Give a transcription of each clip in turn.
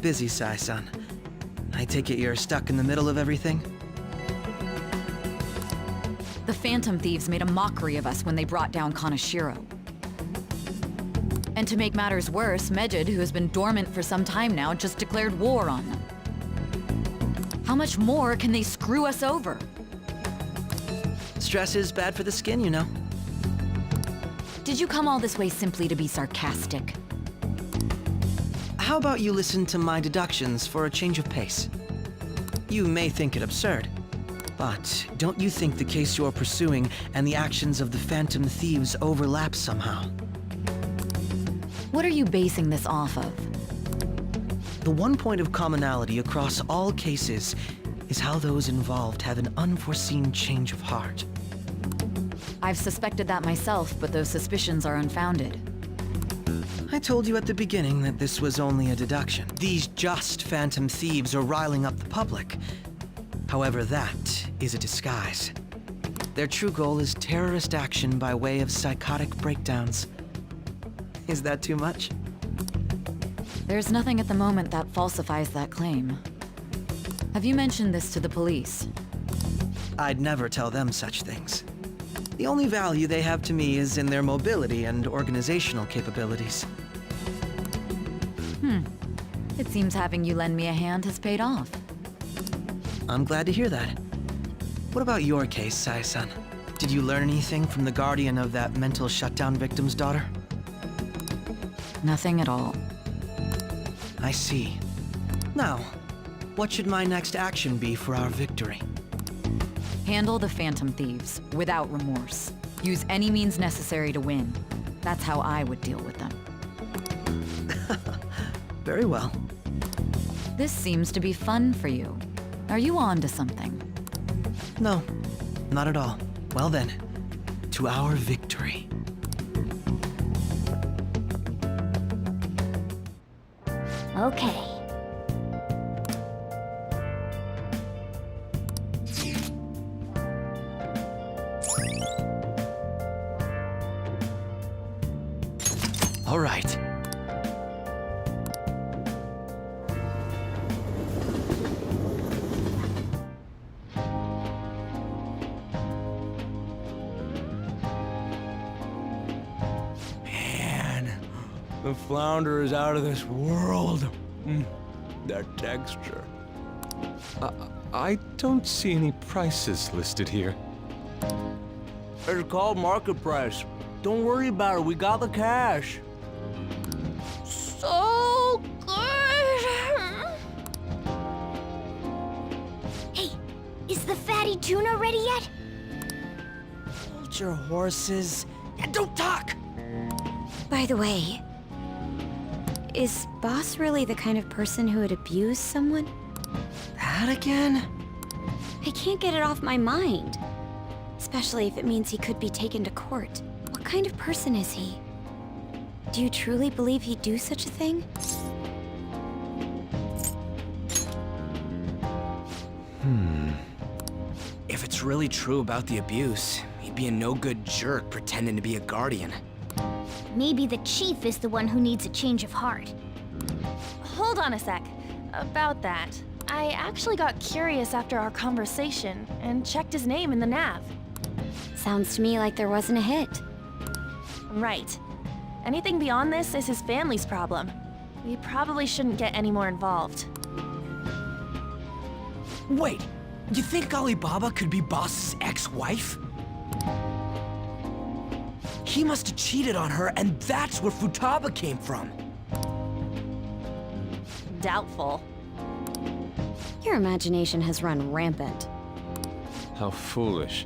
bit busy, Sai-san. I take it you're stuck in the middle of everything? The Phantom Thieves made a mockery of us when they brought down Kaneshiro. And to make matters worse, Medjed, who has been dormant for some time now, just declared war on them. How much more can they screw us over? Stress is bad for the skin, you know. Did you come all this way simply to be sarcastic? How about you listen to my deductions for a change of pace? You may think it absurd, but don't you think the case you're pursuing and the actions of the Phantom Thieves overlap somehow? What are you basing this off of? The one point of commonality across all cases is how those involved have an unforeseen change of heart. I've suspected that myself, but those suspicions are unfounded. I told you at the beginning that this was only a deduction. These just Phantom Thieves are riling up the public. However, that is a disguise. Their true goal is terrorist action by way of psychotic breakdowns. Is that too much? There's nothing at the moment that falsifies that claim. Have you mentioned this to the police? I'd never tell them such things. The only value they have to me is in their mobility and organizational capabilities. It seems having you lend me a hand has paid off. I'm glad to hear that. What about your case, Sai-san? Did you learn anything from the guardian of that mental shutdown victim's daughter? Nothing at all. I see. Now, what should my next action be for our victory? Handle the Phantom Thieves, without remorse. Use any means necessary to win. That's how I would deal with them. Very well. This seems to be fun for you. Are you on to something? No, not at all. Well then, to our victory. Okay. All right. Man, the flounder is out of this world. That texture. I don't see any prices listed here. It's called market price. Don't worry about it, we got the cash. So good! Hey, is the fatty tuna ready yet? Hold your horses and don't talk! By the way, is Boss really the kind of person who would abuse someone? That again? I can't get it off my mind. Especially if it means he could be taken to court. What kind of person is he? Do you truly believe he'd do such a thing? If it's really true about the abuse, he'd be a no-good jerk pretending to be a guardian. Maybe the chief is the one who needs a change of heart. Hold on a sec. About that, I actually got curious after our conversation and checked his name in the nav. Sounds to me like there wasn't a hit. Right. Anything beyond this is his family's problem. We probably shouldn't get any more involved. Wait, you think Alibaba could be Boss's ex-wife? He must have cheated on her, and that's where Futaba came from. Doubtful. Your imagination has run rampant. How foolish.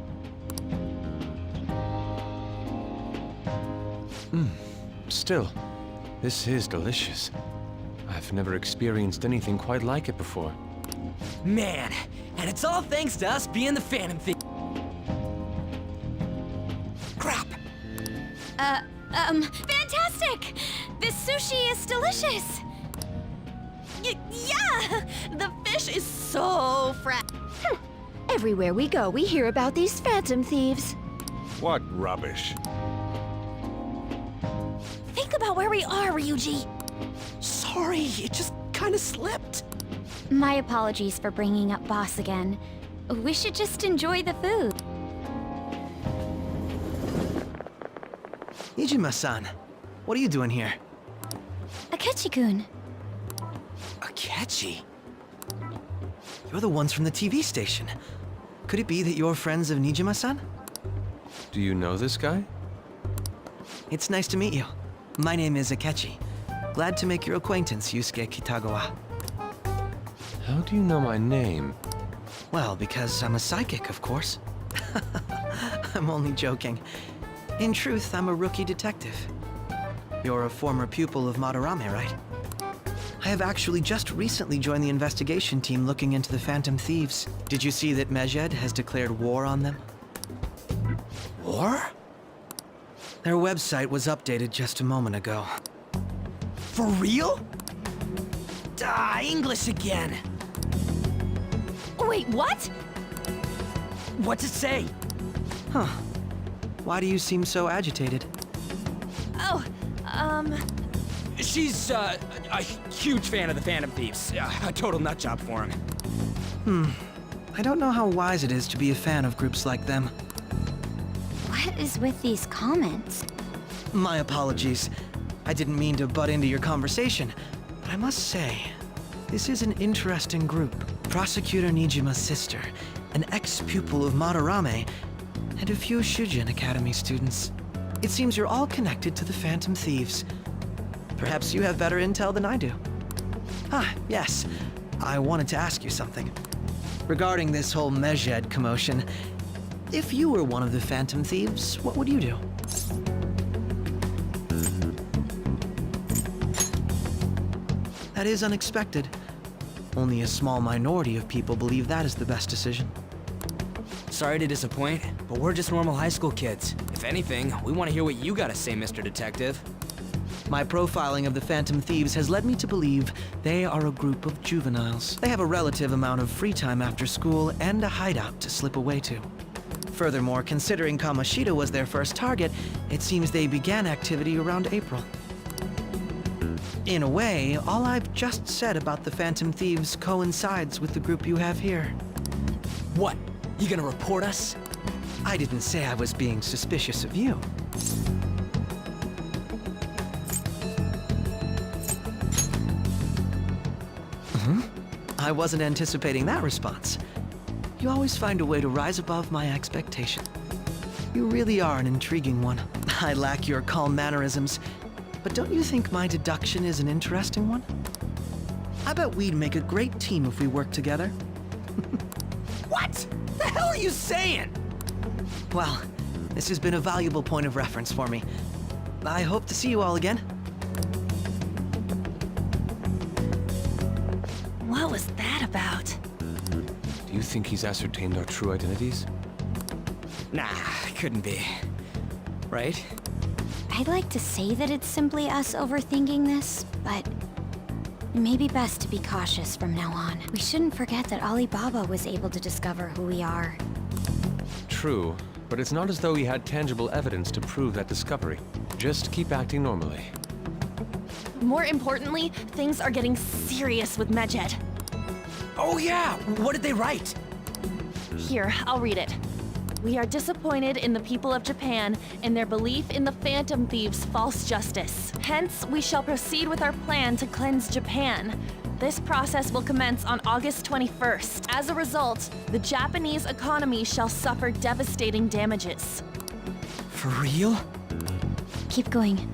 Still, this is delicious. I've never experienced anything quite like it before. Man, and it's all thanks to us being the Phantom Thief. Crap! Fantastic! This sushi is delicious! Yeah! The fish is so fresh. Everywhere we go, we hear about these Phantom Thieves. What rubbish. Think about where we are, Ryuji. Sorry, it just kinda slipped. My apologies for bringing up Boss again. We should just enjoy the food. Nijima-san, what are you doing here? Akechi-kun. Akechi? You're the ones from the TV station. Could it be that you're friends of Nijima-san? Do you know this guy? It's nice to meet you. My name is Akechi. Glad to make your acquaintance, Yusuke Kitagawa. How do you know my name? Well, because I'm a psychic, of course. I'm only joking. In truth, I'm a rookie detective. You're a former pupil of Madarame, right? I have actually just recently joined the investigation team looking into the Phantom Thieves. Did you see that Medjed has declared war on them? War? Their website was updated just a moment ago. For real? English again. Wait, what? What's it say? Huh. Why do you seem so agitated? Oh, She's, a huge fan of the Phantom Thieves. A total nutjob for him. I don't know how wise it is to be a fan of groups like them. What is with these comments? My apologies. I didn't mean to butt into your conversation, but I must say, this is an interesting group. Prosecutor Nijima's sister, an ex-pupil of Madarame, and a few Shujin Academy students. It seems you're all connected to the Phantom Thieves. Perhaps you have better intel than I do. Ah, yes. I wanted to ask you something. Regarding this whole Medjed commotion, if you were one of the Phantom Thieves, what would you do? That is unexpected. Only a small minority of people believe that is the best decision. Sorry to disappoint, but we're just normal high school kids. If anything, we want to hear what you gotta say, Mr. Detective. My profiling of the Phantom Thieves has led me to believe they are a group of juveniles. They have a relative amount of free time after school and a hideout to slip away to. Furthermore, considering Kamoshida was their first target, it seems they began activity around April. In a way, all I've just said about the Phantom Thieves coincides with the group you have here. What? You gonna report us? I didn't say I was being suspicious of you. I wasn't anticipating that response. You always find a way to rise above my expectation. You really are an intriguing one. I lack your calm mannerisms, but don't you think my deduction is an interesting one? I bet we'd make a great team if we worked together. What? The hell are you saying? Well, this has been a valuable point of reference for me. I hope to see you all again. what was that about? Do you think he's ascertained our true identities? Nah, couldn't be. Right? I'd like to say that it's simply us overthinking this, but it may be best to be cautious from now on. We shouldn't forget that Alibaba was able to discover who we are. True, but it's not as though he had tangible evidence to prove that discovery. Just keep acting normally. More importantly, things are getting serious with Medjed. Oh yeah! What did they write? Here, I'll read it. We are disappointed in the people of Japan and their belief in the Phantom Thieves' false justice. Hence, we shall proceed with our plan to cleanse Japan. This process will commence on August 21st. As a result, the Japanese economy shall suffer devastating damages. For real? Keep going.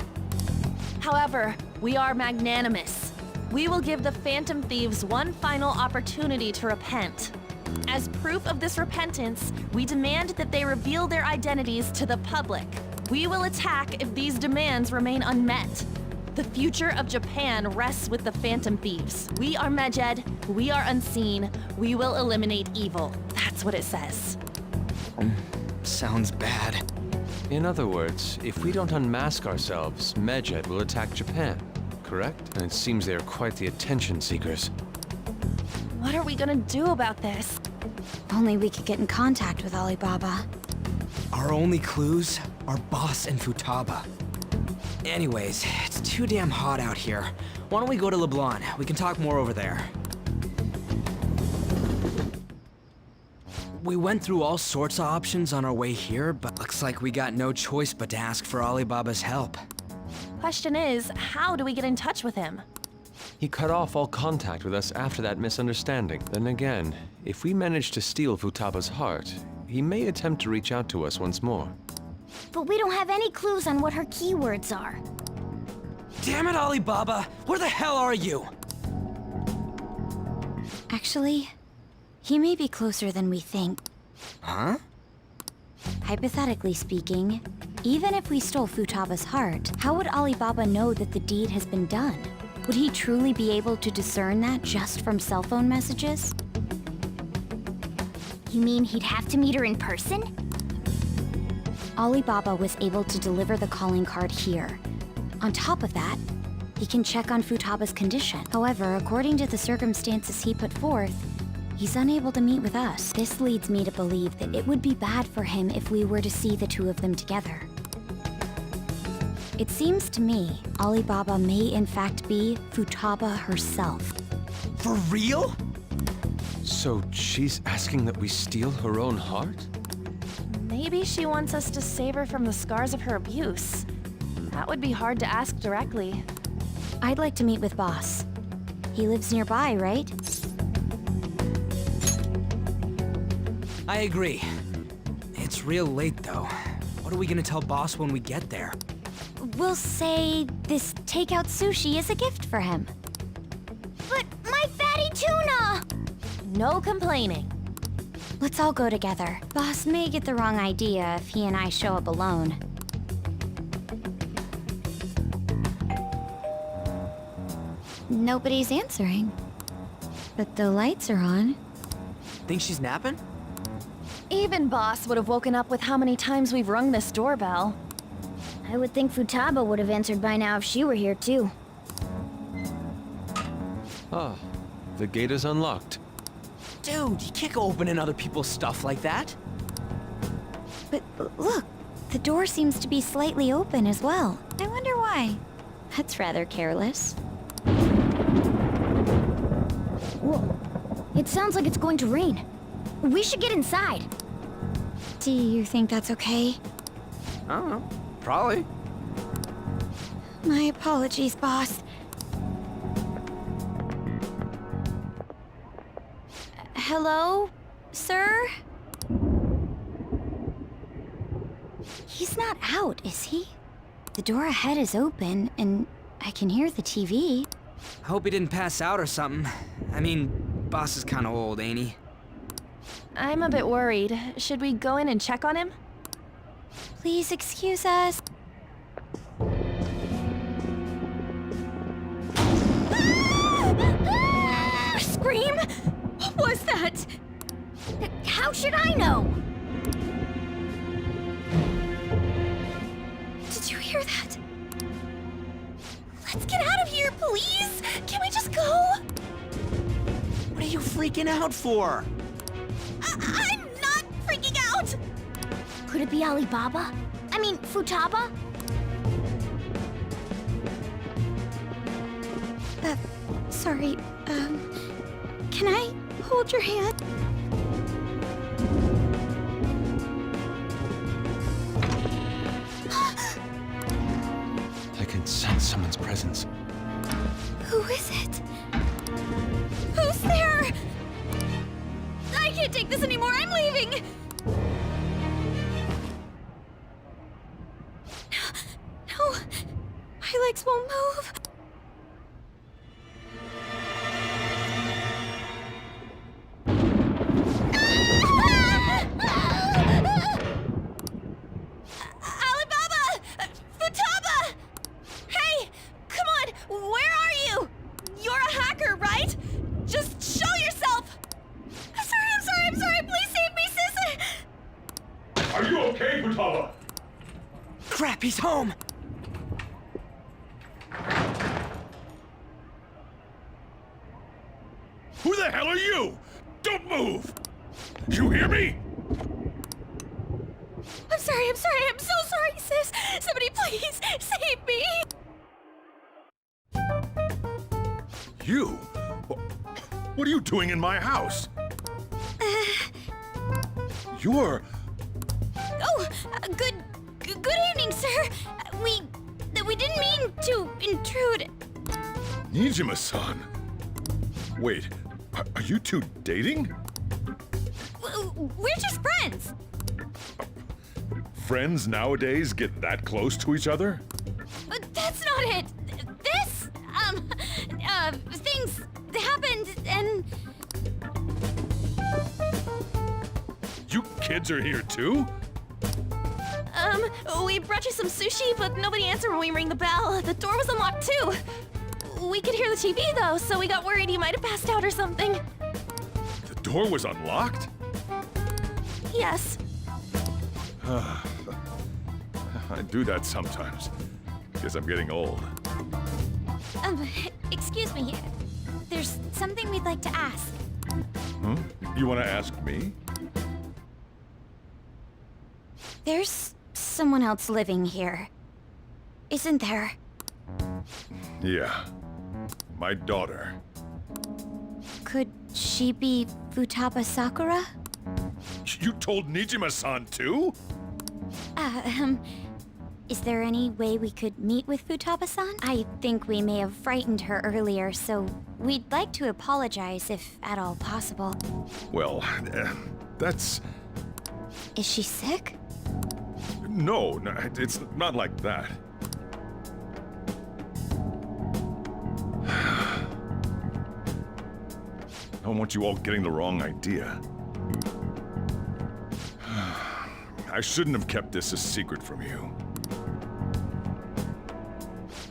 However, we are magnanimous. We will give the Phantom Thieves one final opportunity to repent. As proof of this repentance, we demand that they reveal their identities to the public. We will attack if these demands remain unmet. The future of Japan rests with the Phantom Thieves. We are Medjed, we are unseen, we will eliminate evil. That's what it says. Sounds bad. In other words, if we don't unmask ourselves, Medjed will attack Japan, correct? And it seems they are quite the attention seekers. What are we gonna do about this? Only we could get in contact with Alibaba. Our only clues are Boss and Futaba. Anyways, it's too damn hot out here. Why don't we go to LeBlanc? We can talk more over there. We went through all sorts of options on our way here, but looks like we got no choice but to ask for Alibaba's help. Question is, how do we get in touch with him? He cut off all contact with us after that misunderstanding. Then again, if we manage to steal Futaba's heart, he may attempt to reach out to us once more. But we don't have any clues on what her keywords are. Damn it, Alibaba! Where the hell are you? Actually, he may be closer than we think. Huh? Hypothetically speaking, even if we stole Futaba's heart, how would Alibaba know that the deed has been done? Would he truly be able to discern that just from cell phone messages? You mean he'd have to meet her in person? Alibaba was able to deliver the calling card here. On top of that, he can check on Futaba's condition. However, according to the circumstances he put forth, he's unable to meet with us. This leads me to believe that it would be bad for him if we were to see the two of them together. It seems to me Alibaba may in fact be Futaba herself. For real? So she's asking that we steal her own heart? Maybe she wants us to save her from the scars of her abuse. That would be hard to ask directly. I'd like to meet with Boss. He lives nearby, right? I agree. It's real late, though. What are we gonna tell Boss when we get there? We'll say this takeout sushi is a gift for him. But my fatty tuna! No complaining. Let's all go together. Boss may get the wrong idea if he and I show up alone. Nobody's answering. But the lights are on. Think she's napping? Even Boss would have woken up with how many times we've rung this doorbell. I would think Futaba would have answered by now if she were here too. Ah, the gate is unlocked. Dude, you can't go opening other people's stuff like that. But look, the door seems to be slightly open as well. I wonder why. That's rather careless. Whoa. It sounds like it's going to rain. We should get inside. Do you think that's okay? I don't know. Probably. My apologies, boss. Hello, sir? He's not out, is he? The door ahead is open, and I can hear the TV. I hope he didn't pass out or something. I mean, Boss is kinda old, ain't he? I'm a bit worried. Should we go in and check on him? Please excuse us. Scream? What was that? How should I know? Did you hear that? Let's get out of here, please! Can we just go? What are you freaking out for? I'm not freaking out! Could it be Alibaba? I mean, Futaba? Sorry, can I hold your hand? I can sense someone's presence. Who is it? Who's there? I can't take this anymore, I'm leaving! No, my legs won't move. Alibaba! Futaba! Hey! Come on! Where are you? You're a hacker, right? Just show yourself! I'm sorry! Please save me, sis! Are you okay, Futaba? Crap, he's home! Who the hell are you? Don't move! You hear me? I'm sorry! I'm so sorry, sis! Somebody please save me! you? What are you doing in my house? You're... Oh, good evening, sir. We didn't mean to intrude. Nijima-san. Wait, are you two dating? We're just friends. Friends nowadays get that close to each other? But that's not it. This, things happened and... You kids are here too? We brought you some sushi, but nobody answered when we rang the bell. The door was unlocked too. We could hear the TV though, so we got worried you might have passed out or something. The door was unlocked? Yes. I do that sometimes. Guess I'm getting old. Excuse me. There's something we'd like to ask. Huh? You want to ask me? There's someone else living here, isn't there? Yeah. My daughter. Could she be Futaba Sakura? You told Nijima-san too? Is there any way we could meet with Futaba-san? I think we may have frightened her earlier, so we'd like to apologize if at all possible. Well, that's... Is she sick? No, it's not like that. I don't want you all getting the wrong idea. I shouldn't have kept this a secret from you.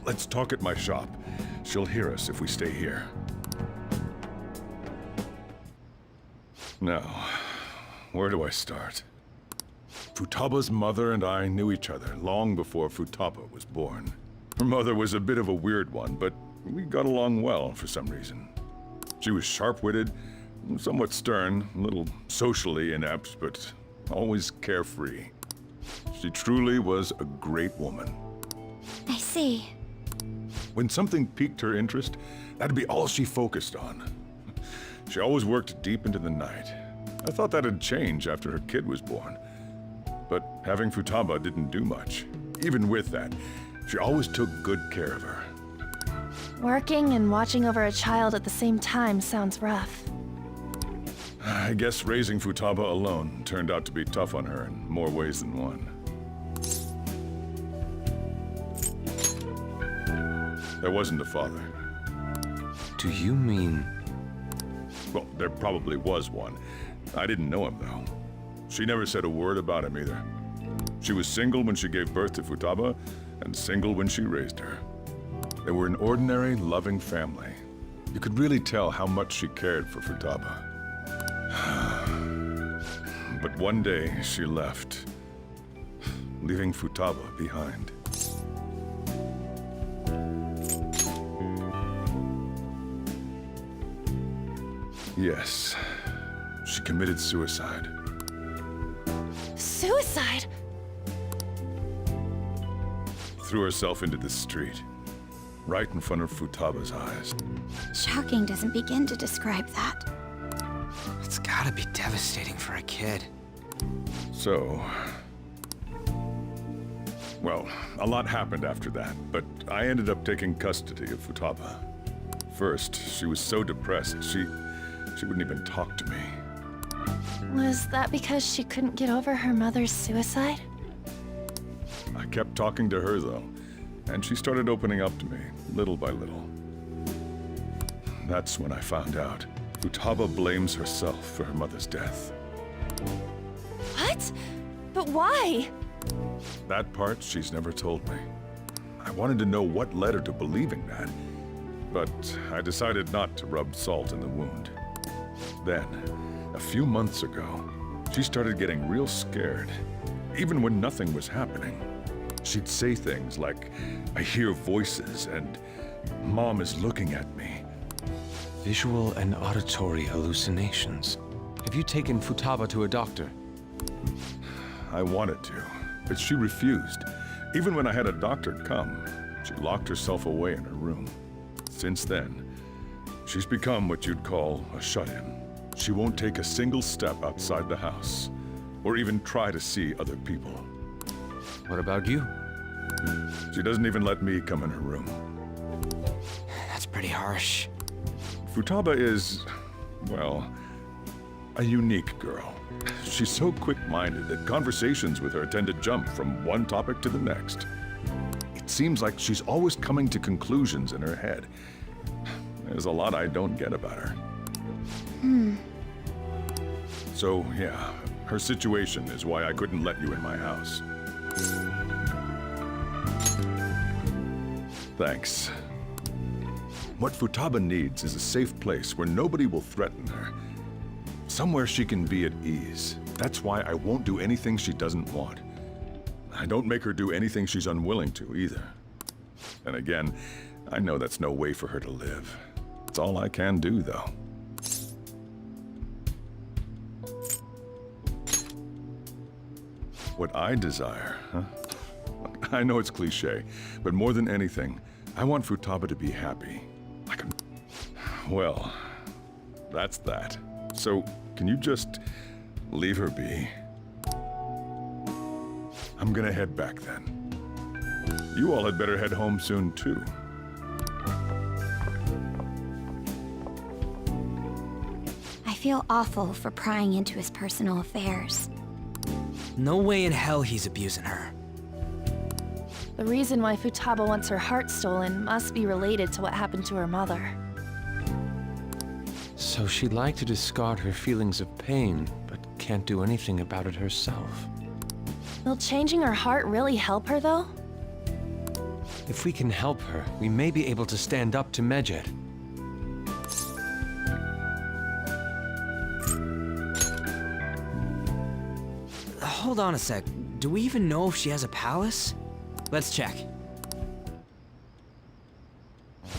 Let's talk at my shop. She'll hear us if we stay here. Now, where do I start? Futaba's mother and I knew each other long before Futaba was born. Her mother was a bit of a weird one, but we got along well for some reason. She was sharp-witted, somewhat stern, a little socially inept, but always carefree. She truly was a great woman. I see. When something piqued her interest, that'd be all she focused on. She always worked deep into the night. I thought that'd change after her kid was born. But having Futaba didn't do much. Even with that, she always took good care of her. Working and watching over a child at the same time sounds rough. I guess raising Futaba alone turned out to be tough on her in more ways than one. There wasn't a father. Do you mean... Well, there probably was one. I didn't know him, though. She never said a word about him either. She was single when she gave birth to Futaba, and single when she raised her. They were an ordinary, loving family. You could really tell how much she cared for Futaba. But one day, she left, leaving Futaba behind. Yes, she committed suicide. Suicide? Threw herself into the street, right in front of Futaba's eyes. Shocking doesn't begin to describe that. It's gotta be devastating for a kid. So... Well, a lot happened after that, but I ended up taking custody of Futaba. First, she was so depressed, she wouldn't even talk to me. Was that because she couldn't get over her mother's suicide? I kept talking to her, though, and she started opening up to me, little by little. That's when I found out. Futaba blames herself for her mother's death. What? But why? That part she's never told me. I wanted to know what led her to believing that, but I decided not to rub salt in the wound. Then, a few months ago, she started getting real scared, even when nothing was happening. She'd say things like, "I hear voices," and "Mom is looking at me." Visual and auditory hallucinations. Have you taken Futaba to a doctor? I wanted to, but she refused. Even when I had a doctor come, she locked herself away in her room. Since then, She's become what you'd call a shut-in. She won't take a single step outside the house, or even try to see other people. What about you? She doesn't even let me come in her room. That's pretty harsh. Futaba is, well, a unique girl. She's so quick-minded that conversations with her tend to jump from one topic to the next. It seems like she's always coming to conclusions in her head. There's a lot I don't get about her. So, yeah, her situation is why I couldn't let you in my house. Thanks. What Futaba needs is a safe place where nobody will threaten her. Somewhere she can be at ease. That's why I won't do anything she doesn't want. I don't make her do anything she's unwilling to, either. And again, I know that's no way for her to live. It's all I can do, though. What I desire, huh? I know it's cliché, but more than anything, I want Futaba to be happy. Well, that's that. So, can you just leave her be? I'm gonna head back then. You all had better head home soon, too. I feel awful for prying into his personal affairs. No way in hell he's abusing her. The reason why Futaba wants her heart stolen must be related to what happened to her mother. So she'd like to discard her feelings of pain, but can't do anything about it herself. Will changing her heart really help her, though? If we can help her, we may be able to stand up to Medjed. Hold on a sec. Do we even know if she has a palace? Let's check.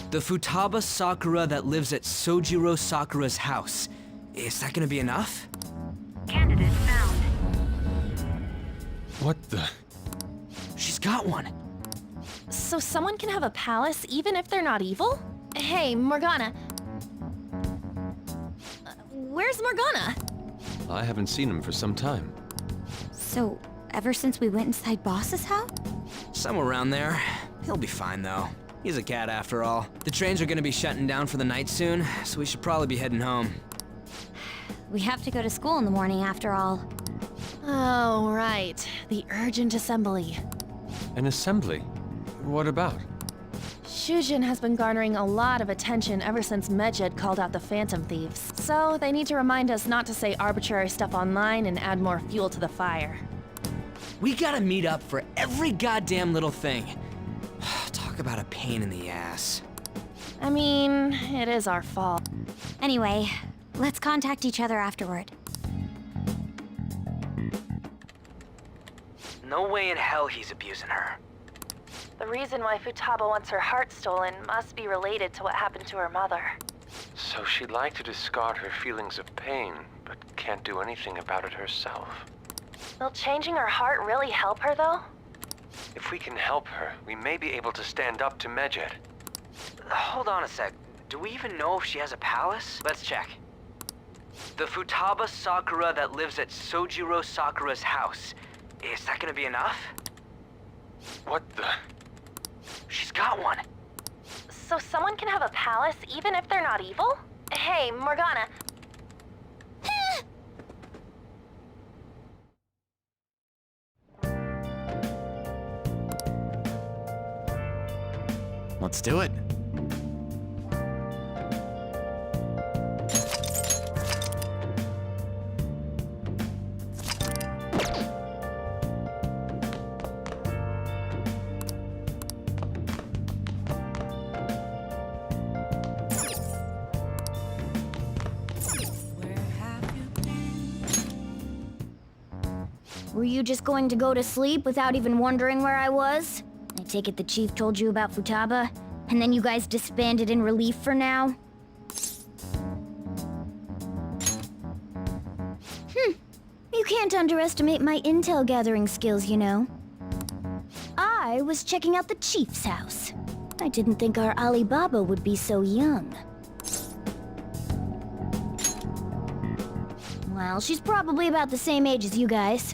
The Futaba Sakura that lives at Sojiro Sakura's house. Is that gonna be enough? Candidate found. What the? She's got one. So someone can have a palace even if they're not evil? Hey, Morgana. Where's Morgana? I haven't seen him for some time. So, ever since we went inside Boss's house? Somewhere around there. He'll be fine, though. He's a cat, after all. The trains are gonna be shutting down for the night soon, so we should probably be heading home. We have to go to school in the morning after all. Oh, right. The urgent assembly. An assembly? What about? Shujin has been garnering a lot of attention ever since Medjed called out the Phantom Thieves. So they need to remind us not to say arbitrary stuff online and add more fuel to the fire. We gotta meet up for every goddamn little thing. Talk about a pain in the ass. I mean, it is our fault. Anyway, let's contact each other afterward. No way in hell he's abusing her. The reason why Futaba wants her heart stolen must be related to what happened to her mother. So she'd like to discard her feelings of pain, but can't do anything about it herself. Will changing her heart really help her, though? If we can help her, we may be able to stand up to Medjed. Hold on a sec. Do we even know if she has a palace? Let's check. The Futaba Sakura that lives at Sojiro Sakura's house. Is that gonna be enough? What the? She's got one. So someone can have a palace even if they're not evil? Hey, Morgana. Let's do it. Were you just going to go to sleep without even wondering where I was? I take it the chief told you about Futaba, and then you guys disbanded in relief for now? You can't underestimate my intel gathering skills, you know. I was checking out the chief's house. I didn't think our Alibaba would be so young. Well, she's probably about the same age as you guys.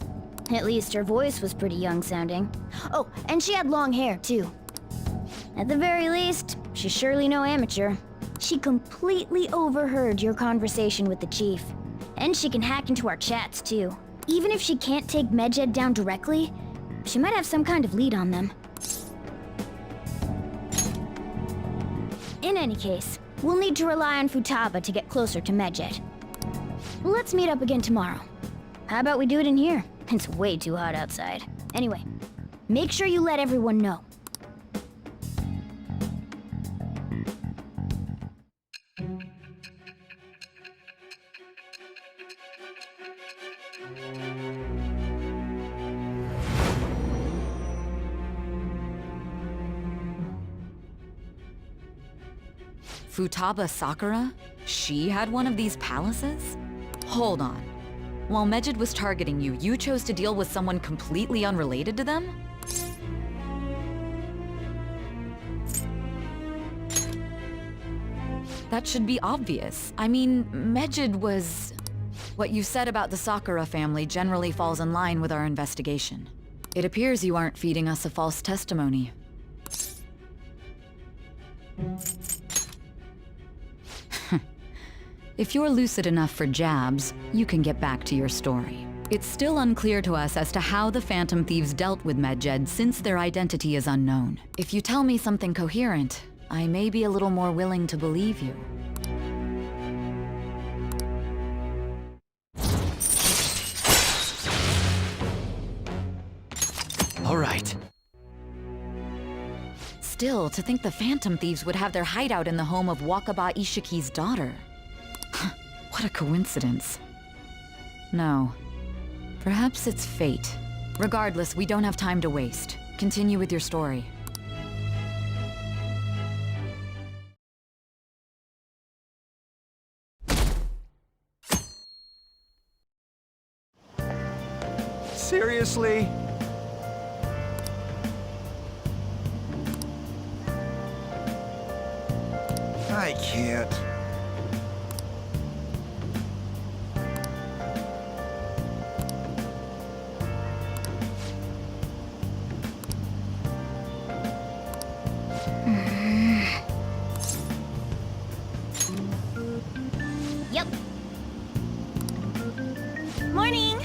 At least her voice was pretty young sounding. Oh, and she had long hair, too. At the very least, she's surely no amateur. She completely overheard your conversation with the chief. And she can hack into our chats, too. Even if she can't take Medjed down directly, she might have some kind of lead on them. In any case, we'll need to rely on Futaba to get closer to Medjed. Let's meet up again tomorrow. How about we do it in here? It's way too hot outside. Anyway, make sure you let everyone know. Futaba Sakura? She had one of these palaces? Hold on. While Medjed was targeting you, you chose to deal with someone completely unrelated to them? That should be obvious. I mean, Medjed was... What you said about the Sakura family generally falls in line with our investigation. It appears you aren't feeding us a false testimony. If you're lucid enough for jabs, you can get back to your story. It's still unclear to us as to how the Phantom Thieves dealt with Medjed since their identity is unknown. If you tell me something coherent, I may be a little more willing to believe you. All right. Still, to think the Phantom Thieves would have their hideout in the home of Wakaba Ishiki's daughter. What a coincidence. No. Perhaps it's fate. Regardless, we don't have time to waste. Continue with your story. Seriously? I can't. Yep. Morning!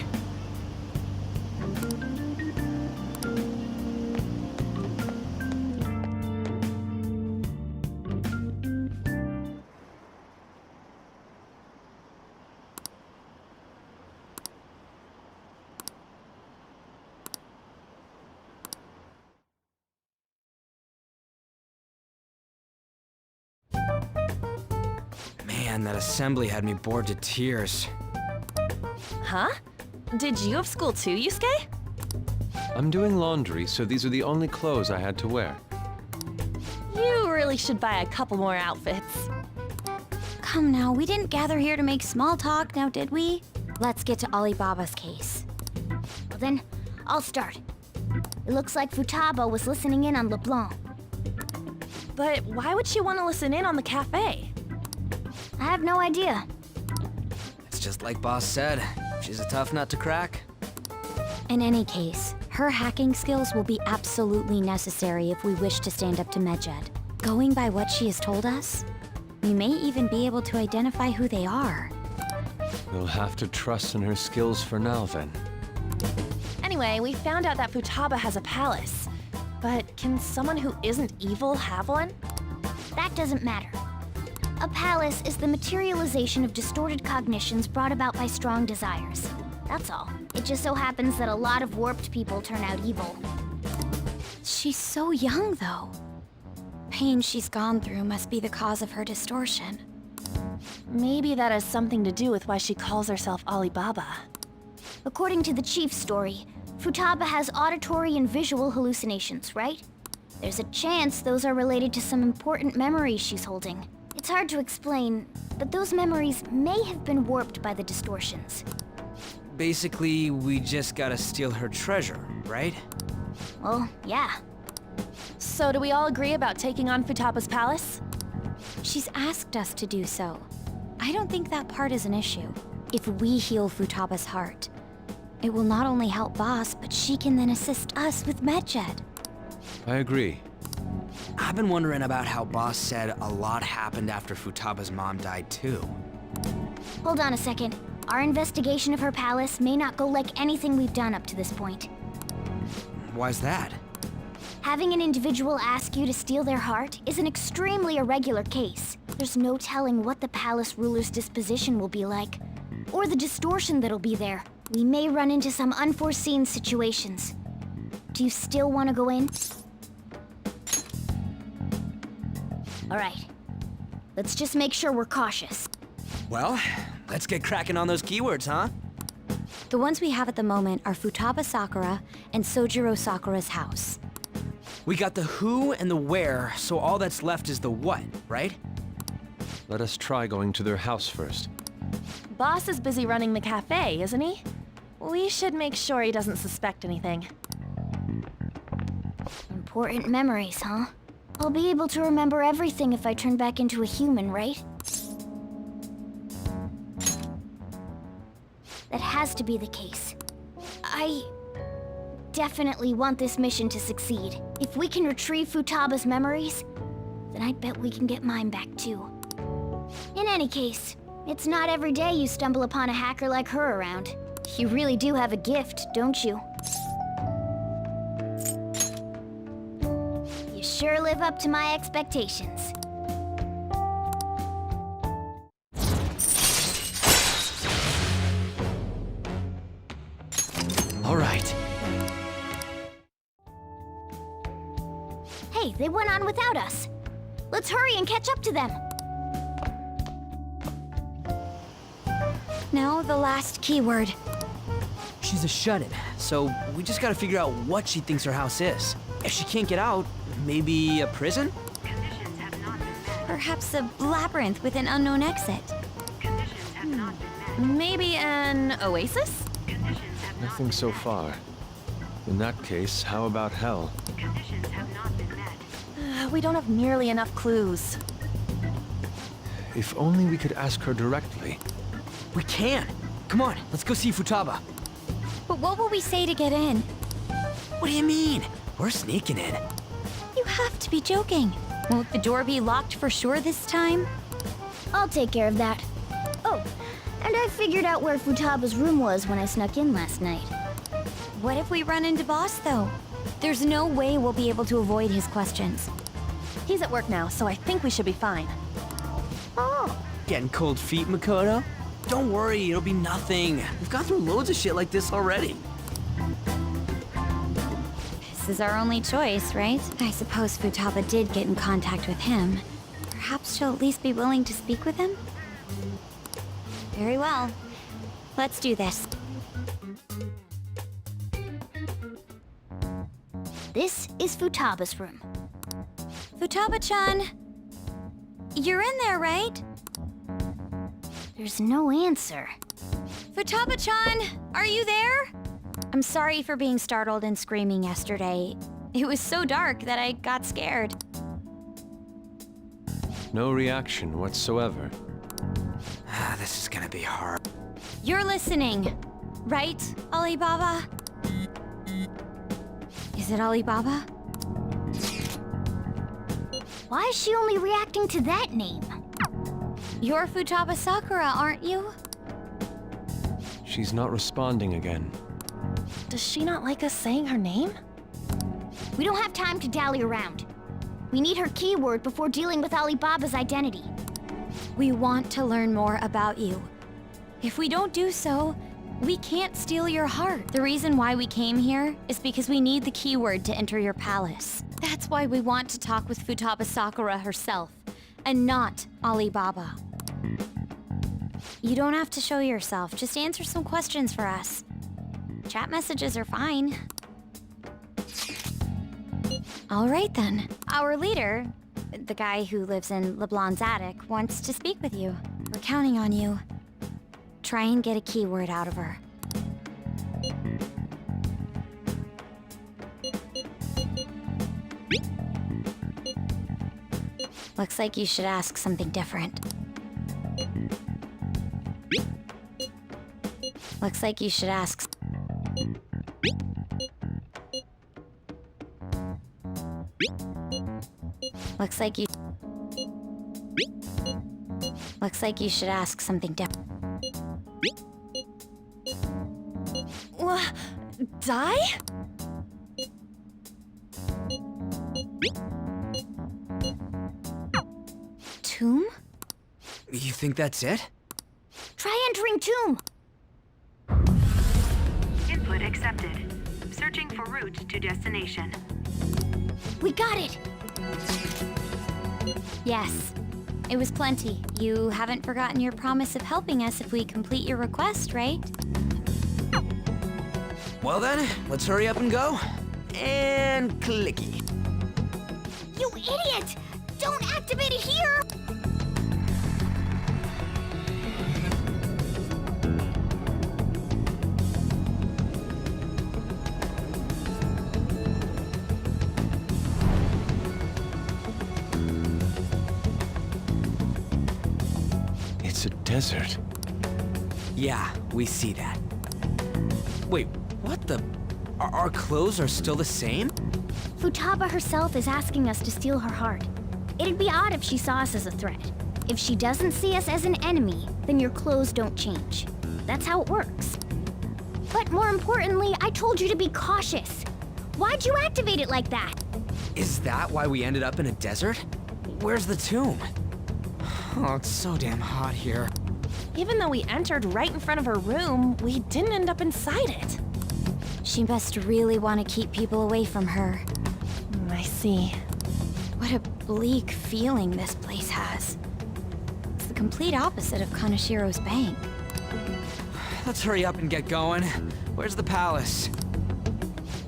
Man, that assembly had me bored to tears. Huh? Did you have school too, Yusuke? I'm doing laundry, so these are the only clothes I had to wear. You really should buy a couple more outfits. Come now, we didn't gather here to make small talk, now did we? Let's get to Alibaba's case. Well then, I'll start. It looks like Futaba was listening in on LeBlanc. But why would she want to listen in on the cafe? I have no idea. It's just like Boss said. She's a tough nut to crack. In any case, her hacking skills will be absolutely necessary if we wish to stand up to Medjed. Going by what she has told us, we may even be able to identify who they are. We'll have to trust in her skills for now, then. Anyway, we found out that Futaba has a palace. But can someone who isn't evil have one? That doesn't matter. A palace is the materialization of distorted cognitions brought about by strong desires. That's all. It just so happens that a lot of warped people turn out evil. She's so young, though. Pain she's gone through must be the cause of her distortion. Maybe that has something to do with why she calls herself Alibaba. According to the chief's story, Futaba has auditory and visual hallucinations, right? There's a chance those are related to some important memories she's holding. It's hard to explain, but those memories may have been warped by the distortions. Basically, we just gotta steal her treasure, right? Well, yeah. So do we all agree about taking on Futaba's palace? She's asked us to do so. I don't think that part is an issue. If we heal Futaba's heart, it will not only help Boss, but she can then assist us with Medjed. I agree. I've been wondering about how Boss said a lot happened after Futaba's mom died too. Hold on a second. Our investigation of her palace may not go like anything we've done up to this point. Why's that? Having an individual ask you to steal their heart is an extremely irregular case. There's no telling what the palace ruler's disposition will be like, or the distortion that'll be there. We may run into some unforeseen situations. Do you still want to go in? All right. Let's just make sure we're cautious. Well, let's get cracking on those keywords, huh? The ones we have at the moment are Futaba Sakura and Sojiro Sakura's house. We got the who and the where, so all that's left is the what, right? Let us try going to their house first. Boss is busy running the cafe, isn't he? We should make sure he doesn't suspect anything. Important memories, huh? I'll be able to remember everything if I turn back into a human, right? That has to be the case. I definitely want this mission to succeed. If we can retrieve Futaba's memories, then I bet we can get mine back too. In any case, it's not every day you stumble upon a hacker like her around. You really do have a gift, don't you? You sure live up to my expectations. All right. Hey, they went on without us. Let's hurry and catch up to them. Now the last keyword. She's a shut-in, so we just gotta figure out what she thinks her house is. If she can't get out, maybe a prison? Perhaps a labyrinth with an unknown exit. Maybe an oasis? Nothing so far. In that case, how about hell? We don't have nearly enough clues. If only we could ask her directly. We can! Come on, let's go see Futaba. But what will we say to get in? What do you mean? We're sneaking in. You have to be joking. Won't the door be locked for sure this time? I'll take care of that. Oh, and I figured out where Futaba's room was when I snuck in last night. What if we run into Boss, though? There's no way we'll be able to avoid his questions. He's at work now, so I think we should be fine. Oh, Getting cold feet, Makoto? Don't worry, it'll be nothing. We've gone through loads of shit like this already. This is our only choice, right? I suppose Futaba did get in contact with him. Perhaps she'll at least be willing to speak with him? Very well. Let's do this. this is Futaba's room. Futaba-chan! You're in there, right? There's no answer. Futaba-chan! Are you there? I'm sorry for being startled and screaming yesterday. It was so dark that I got scared. No reaction whatsoever. This is gonna be hard. You're listening, right, Alibaba? Is it Alibaba? Why is she only reacting to that name? You're Futaba Sakura, aren't you? She's not responding again. Does she not like us saying her name? We don't have time to dally around. We need her keyword before dealing with Alibaba's identity. We want to learn more about you. If we don't do so, we can't steal your heart. The reason why we came here is because we need the keyword to enter your palace. That's why we want to talk with Futaba Sakura herself, and not Alibaba. You don't have to show yourself, just answer some questions for us. Chat messages are fine. All right then. Our leader, the guy who lives in LeBlanc's attic, wants to speak with you. We're counting on you. Try and get a keyword out of her. Looks like you should ask something different. Looks like you should ask... Looks like you should ask something different. Die? Tomb? You think that's it? Try entering tomb. Input accepted. Searching for route to destination. We got it. Yes. It was plenty. You haven't forgotten your promise of helping us if we complete your request, right? Well then, let's hurry up and go. And clicky. You idiot! Don't activate it here! It's a desert. Yeah, we see that. Wait, what the? Our clothes are still the same? Futaba herself is asking us to steal her heart. It'd be odd if she saw us as a threat. If she doesn't see us as an enemy, then your clothes don't change. That's how it works. But more importantly, I told you to be cautious. Why'd you activate it like that? Is that why we ended up in a desert? Where's the tomb? Oh, it's so damn hot here. Even though we entered right in front of her room, we didn't end up inside it. She must really want to keep people away from her. I see. What a bleak feeling this place has. It's the complete opposite of Kanashiro's bank. Let's hurry up and get going. Where's the palace?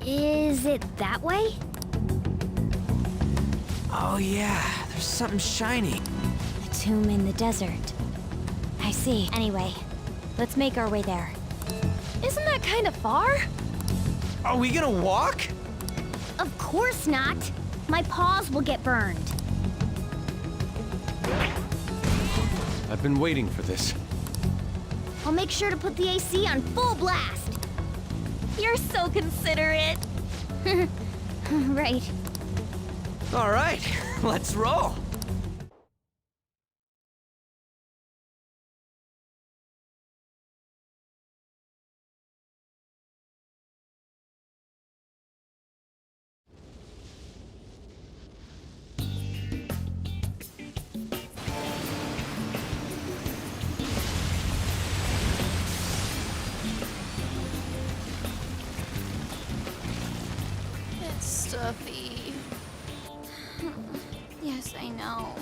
Is it that way? Oh yeah, there's something shiny. A tomb in the desert. I see. Anyway, let's make our way there. Isn't that kind of far? Are we gonna walk? Of course not. My paws will get burned. I've been waiting for this. I'll make sure to put the AC on full blast. You're so considerate. Right. All right, let's roll. It's stuffy. Yes, I know.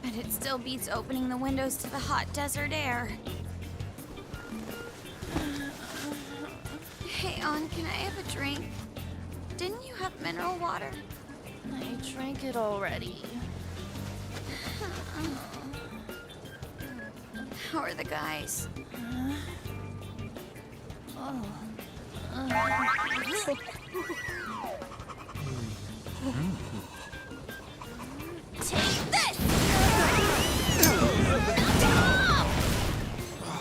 But it still beats opening the windows to the hot desert air. Hey, On, can I have a drink? Didn't you have mineral water? I drank it already. How are the guys? Take this!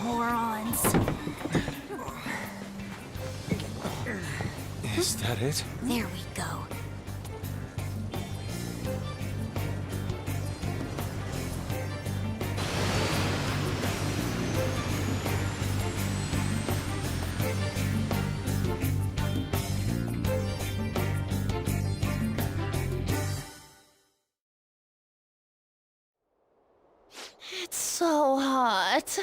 Morons. Is that it? There we go. It's so hot.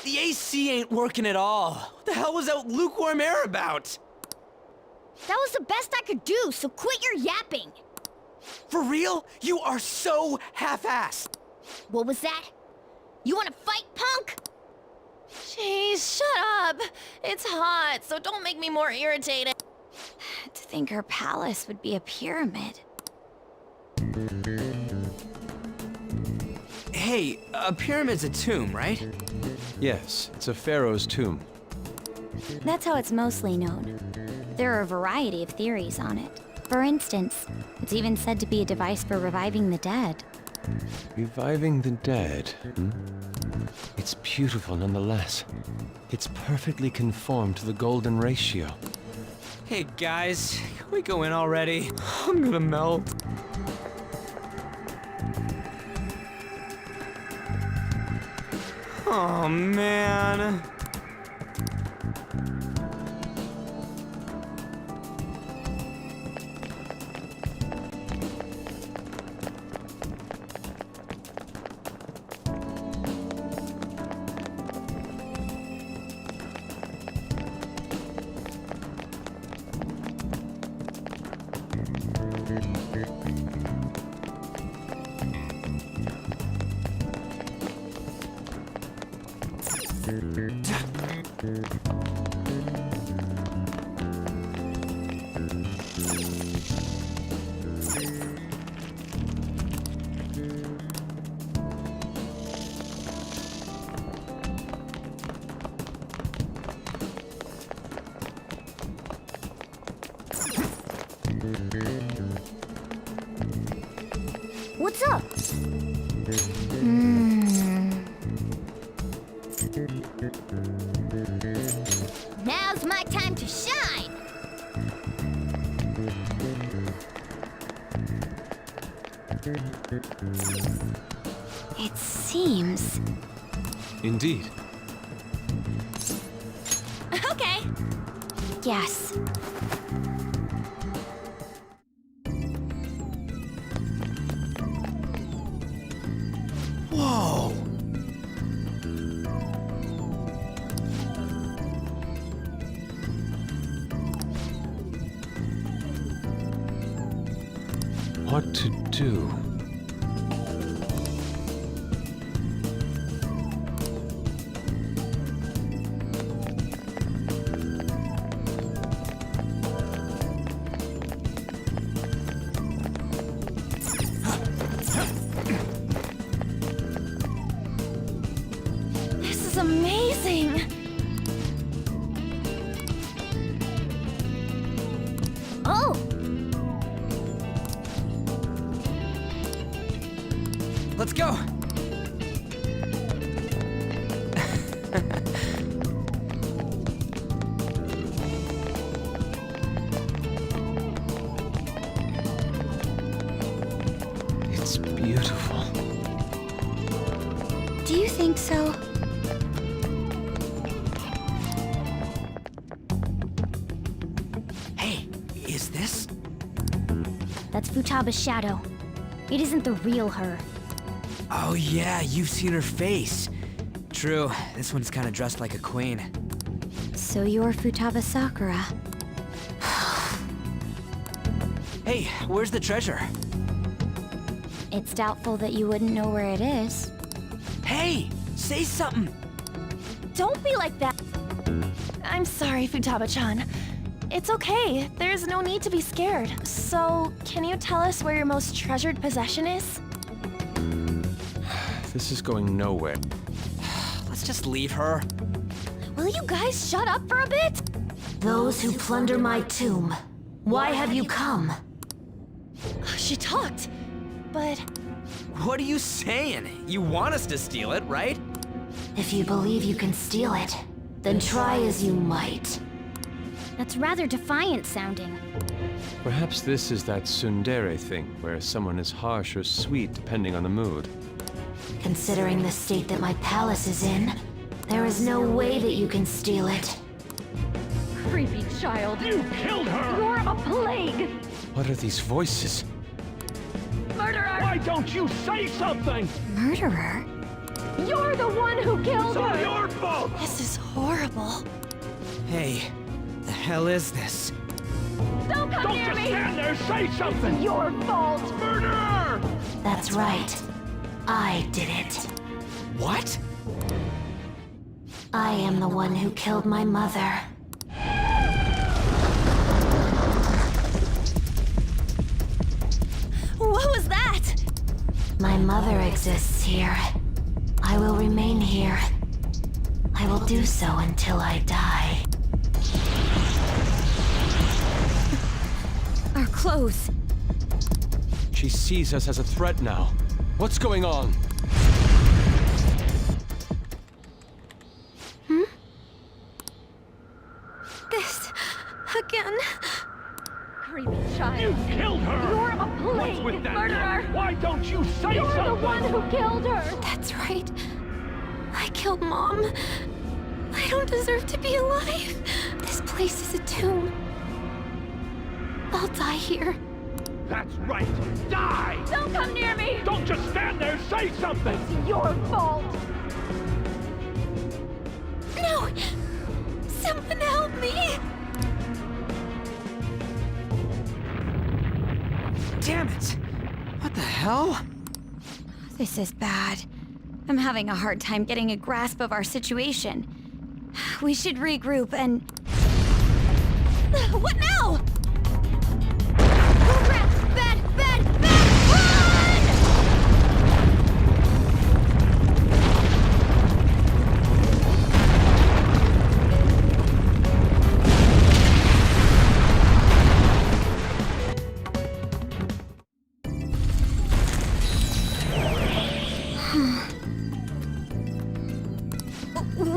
The AC ain't working at all. What the hell was that lukewarm air about? That was the best I could do, so quit your yapping. For real? You are so half-assed. What was that? You wanna fight, punk? Jeez, shut up. It's hot, so don't make me more irritated. To think her palace would be a pyramid. Hey, a pyramid's a tomb, right? Yes, it's a pharaoh's tomb. That's how it's mostly known. There are a variety of theories on it. For instance, it's even said to be a device for reviving the dead. Reviving the dead, hmm? It It's beautiful nonetheless. It's perfectly conformed to the golden ratio. Hey guys, can we go in already? I'm gonna melt. Oh man. What's up? Now's my time to shine! It seems... Indeed. Okay. Yes. Whoa! What to do? This is amazing. Oh! Let's go! It's beautiful. Do you think so? Hey, is this? That's Futaba's shadow. It isn't the real her. Oh yeah, you've seen her face. True, this one's kinda dressed like a queen. So you're Futaba Sakura. Hey, where's the treasure? It's doubtful that you wouldn't know where it is. Hey, say something. Don't be like that. I'm sorry, Futaba-chan. It's okay. There's no need to be scared. So, can you tell us where your most treasured possession is? This is going nowhere. Let's just leave her. Will you guys shut up for a bit? Those who plunder my tomb, why have you come? She talked, but What are you saying? You want us to steal it, right? If you believe you can steal it, then try as you might. That's rather defiant sounding. Perhaps this is that tsundere thing, where someone is harsh or sweet depending on the mood. Considering the state that my palace is in, there is no way that you can steal it. Creepy child. You killed her! You're a plague! What are these voices? Murderer! Why don't you say something? Murderer? You're the one who killed It's all her! your fault! this is horrible. Hey, the hell is this? Don't come Don't near just me! stand there, say something! Your fault! Murderer! That's right. I did it. What? I am the one who killed my mother. What was that? My mother exists here. I will remain here. I will do so until I die. Our clothes. She sees us as a threat now. What's going on? man. Creepy child. You killed her! You're a plague, What's with that murderer! girl? Why don't you say You're something? the one who killed her! That's right. I killed Mom. I don't deserve to be alive. This place is a tomb. I'll die here. That's right. Die! Don't come near me! Don't just stand there, say something! It's your fault! No! Someone help me! Damn it! What the hell? This is bad. I'm having a hard time getting a grasp of our situation. We should regroup and... What now? Oh, crap! Bad! Bad! Bad! Run!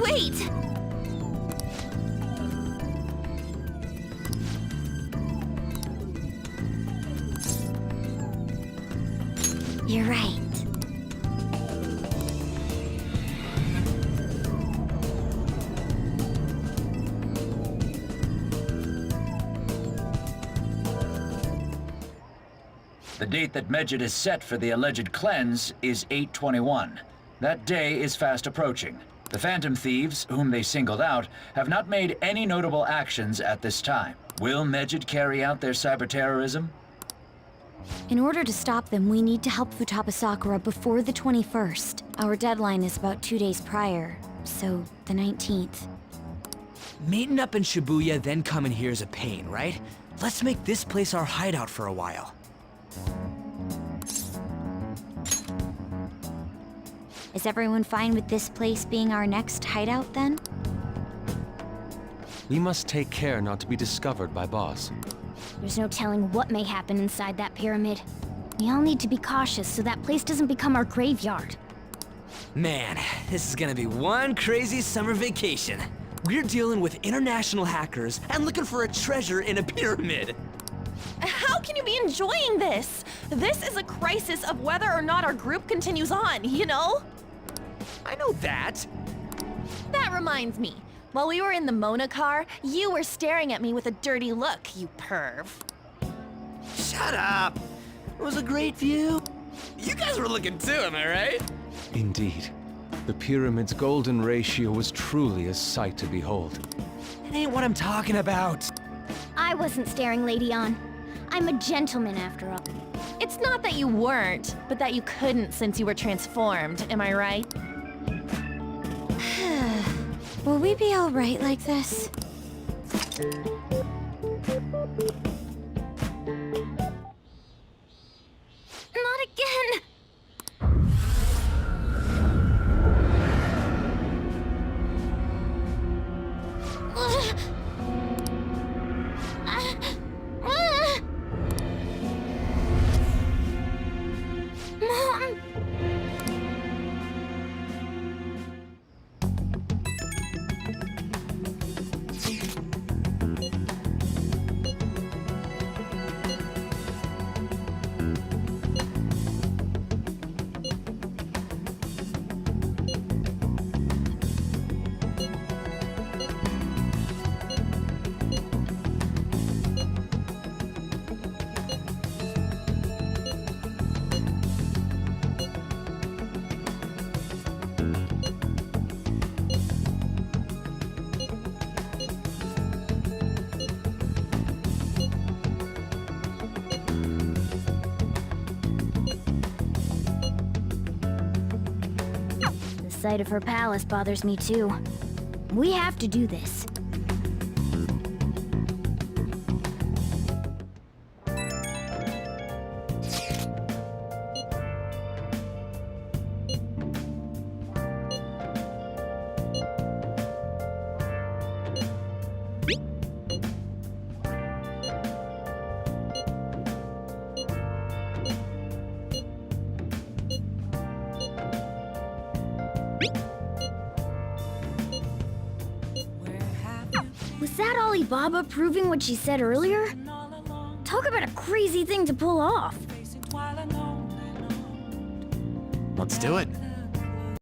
Wait! You're right. The date that Medjed is set for the alleged cleanse is 8/21. That day is fast approaching. The Phantom Thieves, whom they singled out, have not made any notable actions at this time. Will Medjed carry out their cyber-terrorism? In order to stop them, we need to help Futaba Sakura before the 21st. Our deadline is about 2 days prior, so the 19th. Meeting up in Shibuya, then coming here is a pain, right? Let's make this place our hideout for a while. Is everyone fine with this place being our next hideout, then? We must take care not to be discovered by Boss. There's no telling what may happen inside that pyramid. We all need to be cautious so that place doesn't become our graveyard. Man, this is gonna be one crazy summer vacation. We're dealing with international hackers and looking for a treasure in a pyramid. How can you be enjoying this? This is a crisis of whether or not our group continues on, you know? I know that. That reminds me. While we were in the Mona car, you were staring at me with a dirty look, you perv. Shut up. It was a great view. You guys were looking too, am I right? Indeed. The pyramid's golden ratio was truly a sight to behold. That ain't what I'm talking about. I wasn't staring Lady On. I'm a gentleman after all. It's not that you weren't, but that you couldn't since you were transformed, am I right? Will we be all right like this? Not again! Mom! The sight of her palace bothers me too. We have to do this. Was that Alibaba proving what she said earlier? Talk about a crazy thing to pull off. Let's do it.